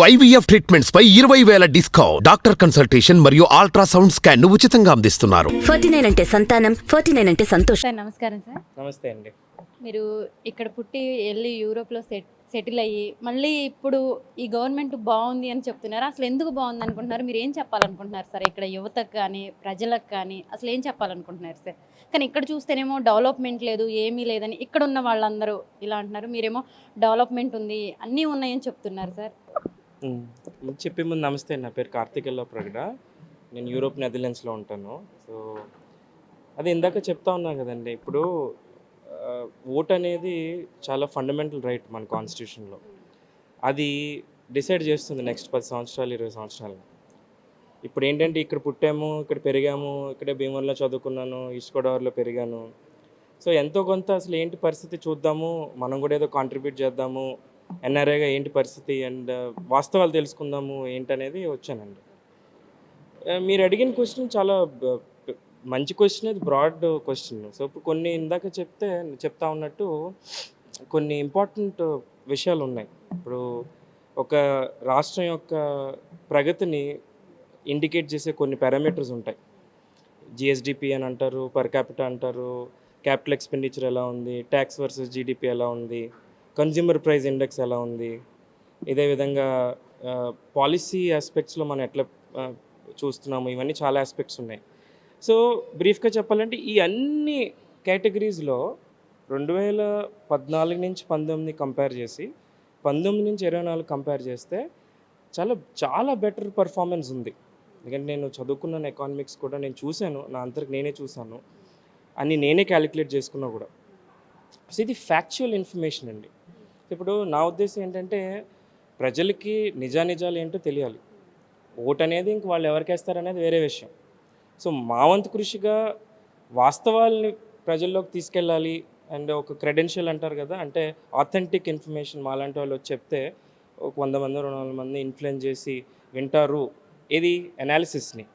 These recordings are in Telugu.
IVF ట్రీట్మెంట్స్ పై 20,000 డిస్కౌంట్. డాక్టర్ కన్సల్టేషన్ మరియు అల్ట్రాసౌండ్ స్కాన్ ను ఉచితంగా అందిస్తున్నారు. 49 అంటే సంతానం, 49 అంటే సంతోషం. సార్ నమస్కారం సార్. నమస్తే అండి. మీరు ఇక్కడ పుట్టి వెళ్ళి యూరోప్లో సెటిల్ అయ్యి మళ్ళీ ఇప్పుడు ఈ గవర్నమెంట్ బాగుంది అని చెప్తున్నారు. అసలు ఎందుకు బాగుంది అనుకుంటున్నారు? మీరు ఏం చెప్పాలనుకుంటున్నారు సార్? ఇక్కడ యువతకు కానీ ప్రజలకు కానీ అసలు ఏం చెప్పాలనుకుంటున్నారు సార్? కానీ ఇక్కడ చూస్తేనేమో డెవలప్మెంట్ లేదు, ఏమీ లేదని ఇక్కడ ఉన్న వాళ్ళందరూ ఇలా అంటున్నారు. మీరేమో డెవలప్మెంట్ ఉంది, అన్నీ ఉన్నాయని చెప్తున్నారు సార్. చెప్పే ముందు నమస్తే, నా పేరు కార్తిక్ ఎల్లా ప్రగడ. నేను యూరోప్ నెదర్లాండ్స్లో ఉంటాను. సో అది ఇందాక చెప్తా ఉన్నాను కదండి, ఇప్పుడు ఓట్ అనేది చాలా ఫండమెంటల్ రైట్ మన కాన్స్టిట్యూషన్లో. అది డిసైడ్ చేస్తుంది నెక్స్ట్ 10 సంవత్సరాలు 20 సంవత్సరాలు. ఇప్పుడు ఏంటంటే ఇక్కడ పుట్టాము, ఇక్కడ పెరిగాము, ఇక్కడే భీమవరంలో చదువుకున్నాను, ఈస్ట్ గోదావరిలో పెరిగాను. సో ఎంతో కొంత అసలు ఏంటి పరిస్థితి చూద్దాము, మనం కూడా ఏదో కాంట్రిబ్యూట్ చేద్దాము, ఎన్ఆర్ఐగా ఏంటి పరిస్థితి అండ్ వాస్తవాలు తెలుసుకుందాము ఏంటనేది వచ్చానండి. మీరు అడిగిన క్వశ్చన్ చాలా మంచి క్వశ్చన్, అది బ్రాడ్ క్వశ్చన్. సో ఇప్పుడు కొన్ని ఇందాక చెప్తా ఉన్నట్టు కొన్ని ఇంపార్టెంట్ విషయాలు ఉన్నాయి. ఇప్పుడు ఒక రాష్ట్రం యొక్క ప్రగతిని ఇండికేట్ చేసే కొన్ని పారామీటర్స్ ఉంటాయి. జిఎస్డిపి అని అంటారు, పర్ క్యాపిటల్ అంటారు, క్యాపిటల్ ఎక్స్పెండిచర్ ఎలా ఉంది, ట్యాక్స్ వర్సెస్ జీడిపి ఎలా ఉంది, కన్జ్యూమర్ ప్రైస్ ఇండెక్స్ ఎలా ఉంది, ఇదే విధంగా పాలసీ ఆస్పెక్ట్స్లో మనం ఎట్లా చూస్తున్నాము, ఇవన్నీ చాలా ఆస్పెక్ట్స్ ఉన్నాయి. సో బ్రీఫ్గా చెప్పాలంటే ఈ అన్ని కేటగిరీస్లో 2014 నుంచి 19 కంపేర్ చేసి 19 నుంచి 24 కంపేర్ చేస్తే చాలా చాలా బెటర్ పర్ఫార్మెన్స్ ఉంది. ఎందుకంటే నేను చదువుకున్నాను ఎకానమిక్స్ కూడా, నేను చూశాను, నా అంతరికి నేనే చూశాను, అన్నీ నేనే క్యాలిక్యులేట్ చేసుకున్నా కూడా. సో ఇది ఫ్యాక్చువల్ ఇన్ఫర్మేషన్ అండి. ఇప్పుడు నా ఉద్దేశం ఏంటంటే ప్రజలకి నిజానిజాలు ఏంటో తెలియాలి. ఓట్ అనేది ఇంక వాళ్ళు ఎవరికి వేస్తారనేది వేరే విషయం. సో మా వంతు కృషిగా వాస్తవాల్ని ప్రజల్లోకి తీసుకెళ్ళాలి. అండ్ ఒక క్రెడెన్షియల్ అంటారు కదా, అంటే ఆథెంటిక్ ఇన్ఫర్మేషన్ మాలాంటి వాళ్ళు వచ్చి చెప్తే ఒక 100 మంది 200 మంది ఇన్ఫ్లుయెన్స్ చేసి వింటారు ఇది అనాలిసిస్ని.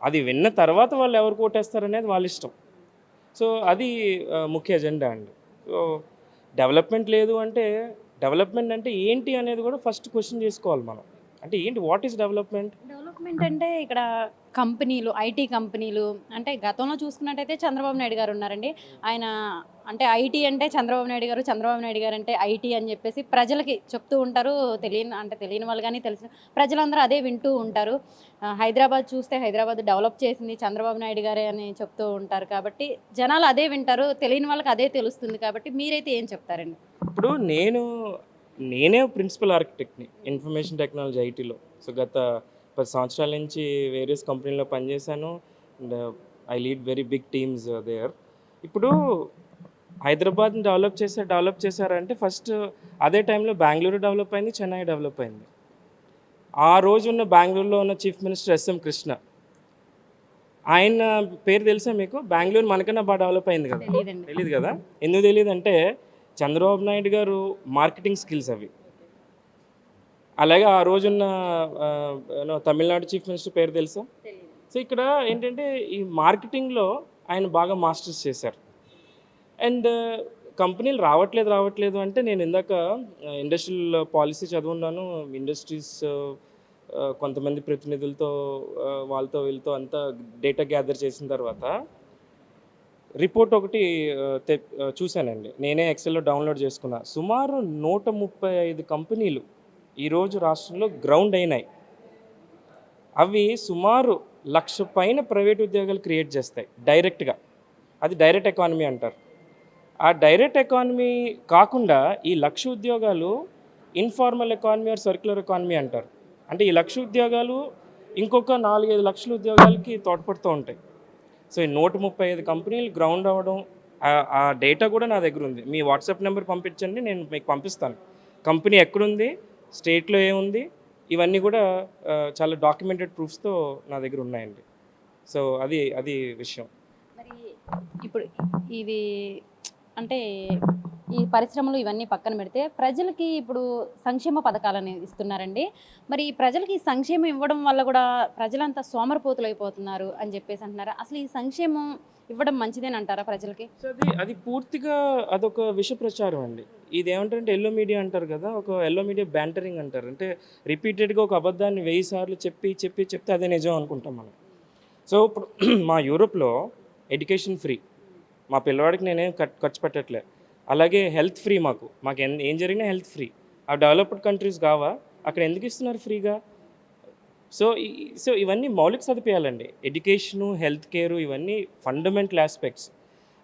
అది విన్న తర్వాత వాళ్ళు ఎవరికి ఓటేస్తారనేది వాళ్ళ ఇష్టం. సో అది ముఖ్య ఎజెండా అండి. సో డెవలప్మెంట్ లేదు అంటే, డెవలప్మెంట్ అంటే ఏంటి అనేది కూడా ఫస్ట్ క్వశ్చన్ చేసుకోవాలి మనం. అంటే ఏంటి, వాట్ ఈస్ డెవలప్మెంట్? డెవలప్మెంట్ అంటే ఇక్కడ కంపెనీలు, ఐటీ కంపెనీలు, అంటే గతంలో చూసుకున్నట్టయితే చంద్రబాబు నాయుడు గారు ఉన్నారండి. ఆయన అంటే ఐటీ అంటే చంద్రబాబు నాయుడు గారు, చంద్రబాబు నాయుడు గారు అంటే ఐటీ అని చెప్పేసి ప్రజలకి చెప్తూ ఉంటారు. తెలియని వాళ్ళు కానీ తెలిసిన ప్రజలందరూ అదే వింటూ ఉంటారు. హైదరాబాద్ చూస్తే హైదరాబాద్ డెవలప్ చేసింది చంద్రబాబు నాయుడు గారే అని చెప్తూ ఉంటారు. కాబట్టి జనాలు అదే వింటారు, తెలియని వాళ్ళకి అదే తెలుస్తుంది. కాబట్టి మీరైతే ఏం చెప్తారండి? ఇప్పుడు నేనే ప్రిన్సిపల్ ఆర్కిటెక్ట్ని ఇన్ఫర్మేషన్ టెక్నాలజీ ఐటీలో. సో గత 10 సంవత్సరాల నుంచి వేరియస్ కంపెనీలో పనిచేశాను and I lead very big teams there. ఇప్పుడు హైదరాబాద్ని డెవలప్ చేశారంటే ఫస్ట్ అదే టైంలో బెంగళూరు డెవలప్ అయింది, చెన్నై డెవలప్ అయింది. ఆ రోజు ఉన్న బెంగళూరులో ఉన్న చీఫ్ మినిస్టర్ ఎస్ఎం కృష్ణ, ఆయన పేరు తెలుసా మీకు? బెంగళూరు మనకన్నా బాగా డెవలప్ అయింది కదా? తెలియదు కదా. ఎందుకు తెలియదు అంటే చంద్రబాబు నాయుడు గారు మార్కెటింగ్ స్కిల్స్ అవి. అలాగే ఆ రోజున్న తమిళనాడు చీఫ్ మినిస్టర్ పేరు తెలుసా? సో ఇక్కడ ఏంటంటే ఈ మార్కెటింగ్లో ఆయన బాగా మాస్టర్స్ చేశారు. అండ్ కంపెనీలు రావట్లేదు అంటే, నేను ఇందాక ఇండస్ట్రియల్ పాలసీ చదువున్నాను. ఇండస్ట్రీస్ కొంతమంది ప్రతినిధులతో వీళ్ళతో అంతా డేటా గ్యాదర్ చేసిన తర్వాత రిపోర్ట్ ఒకటి చూశానండి. నేనే ఎక్సెల్లో డౌన్లోడ్ చేసుకున్నా. సుమారు 135 కంపెనీలు ఈరోజు రాష్ట్రంలో గ్రౌండ్ అయినాయి. అవి సుమారు 1,00,000 పైన ప్రైవేట్ ఉద్యోగాలు క్రియేట్ చేస్తాయి డైరెక్ట్గా. అది డైరెక్ట్ ఎకానమీ అంటారు. ఆ డైరెక్ట్ ఎకానమీ కాకుండా ఈ 1,00,000 ఉద్యోగాలు informal economy are circular economy అంటారు. అంటే ఈ 1,00,000 ఉద్యోగాలు ఇంకొక 4-5 లక్షల ఉద్యోగాలకి తోడ్పడుతూ ఉంటాయి. సో ఈ 135 కంపెనీలు గ్రౌండ్ అవ్వడం, ఆ డేటా కూడా నా దగ్గర ఉంది. మీ వాట్సాప్ నెంబర్ పంపించండి, నేను మీకు పంపిస్తాను. కంపెనీ ఎక్కడుంది, స్టేట్లో ఏముంది, ఇవన్నీ కూడా చాలా డాక్యుమెంటెడ్ ప్రూఫ్స్తో నా దగ్గర ఉన్నాయండి. సో అది విషయం. మరి ఇప్పుడు ఇది అంటే ఈ పరిశ్రమలు ఇవన్నీ పక్కన పెడితే ప్రజలకి ఇప్పుడు సంక్షేమ పథకాలని ఇస్తున్నారండి. మరి ఈ ప్రజలకి ఈ సంక్షేమం ఇవ్వడం వల్ల కూడా ప్రజలంతా సోమరిపోతులు అయిపోతున్నారు అని చెప్పేసి అంటున్నారు. అసలు ఈ సంక్షేమం ఇవ్వడం మంచిదేనంటారా ప్రజలకి? సో అది పూర్తిగా అదొక విష ప్రచారం అండి. ఇది ఏమంటారంటే ఎల్లో మీడియా అంటారు కదా, ఒక ఎల్లో మీడియా బ్యాంటరింగ్ అంటారు. అంటే రిపీటెడ్గా ఒక అబద్ధాన్ని 1000 సార్లు చెప్తే అదే నిజం అనుకుంటాం మనం. సో ఇప్పుడు మా యూరోప్లో ఎడ్యుకేషన్ ఫ్రీ, మా పిల్లవాడికి నేనేం ఖర్చు పెట్టట్లే. అలాగే హెల్త్ ఫ్రీ, మాకు ఏం జరిగినా హెల్త్ ఫ్రీ. ఆ డెవలప్డ్ కంట్రీస్ కావా, అక్కడ ఎందుకు ఇస్తున్నారు ఫ్రీగా? సో ఇవన్నీ మౌలిక సదుపాయాలండి. ఎడ్యుకేషను, హెల్త్ కేరు ఇవన్నీ ఫండమెంటల్ ఆస్పెక్ట్స్.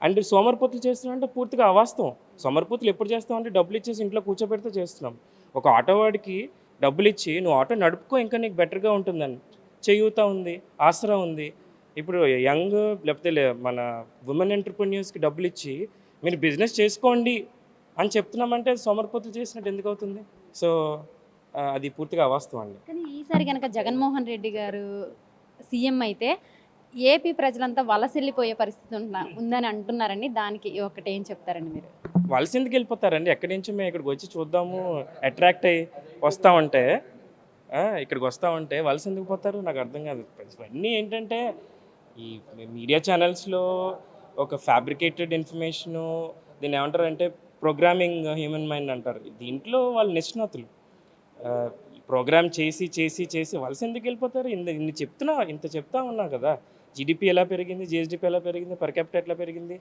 అండ్ సోమరిపోతులు చేస్తున్నామంటే పూర్తిగా అవాస్తవం. సోమరిపోతులు ఎప్పుడు చేస్తామంటే డబ్బులు ఇచ్చేసి ఇంట్లో కూర్చోబెడితే చేస్తున్నాం. ఒక ఆటో వాడికి డబ్బులు ఇచ్చి నువ్వు ఆటో నడుపుకో, ఇంకా నీకు బెటర్గా ఉంటుందని. చేయూత ఉంది, ఆసరా ఉంది. ఇప్పుడు యంగ్ లేకపోతే మన ఉమెన్ ఎంటర్‌ప్రెన్యూర్స్‌కి డబ్బులు ఇచ్చి మీరు బిజినెస్ చేసుకోండి అని చెప్తున్నామంటే సోమరిపోతులు చేసినట్టు ఎందుకు అవుతుంది? సో అది పూర్తిగా అవాస్తవం అండి. కానీ ఈసారి కనుక జగన్మోహన్ రెడ్డి గారు సీఎం అయితే ఏపీ ప్రజలంతా వలసెళ్ళిపోయే పరిస్థితి ఉందని అంటున్నారండి. దానికి ఒకటి ఏం చెప్తారండి మీరు? వలస ఎందుకు వెళ్ళిపోతారండి? ఎక్కడి నుంచి మేము ఇక్కడికి వచ్చి చూద్దాము అట్రాక్ట్ అయ్యి వస్తామంటే, ఇక్కడికి వస్తామంటే వలస ఎందుకు పోతారు? నాకు అర్థం కాదు. ఇవన్నీ ఏంటంటే ఈ మీడియా ఛానల్స్లో ఒక ఫ్యాబ్రికేటెడ్ ఇన్ఫర్మేషను, దీన్ని ఏమంటారంటే ప్రోగ్రామింగ్ హ్యూమన్ మైండ్ అంటారు. దీంట్లో వాళ్ళు నిష్ణాతులు. ప్రోగ్రామ్ చేసి వలస ఎందుకు వెళ్ళిపోతారు? ఇంత చెప్తా ఉన్నా కదా, జీడిపి ఎలా పెరిగింది, జిఎస్డిపి ఎలా పెరిగింది, పర్ క్యాపిటల్ ఎట్లా పెరిగింది.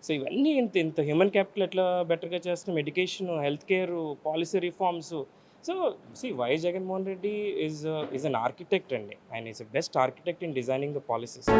సో ఇవన్నీ ఇంత హ్యూమన్ క్యాపిటల్ ఎట్లా బెటర్గా చేస్తున్నాం, education, health care, policy reforms. So why Jaganmohan Reddy is an architect అండి. ఆయన is the best architect in designing the policies.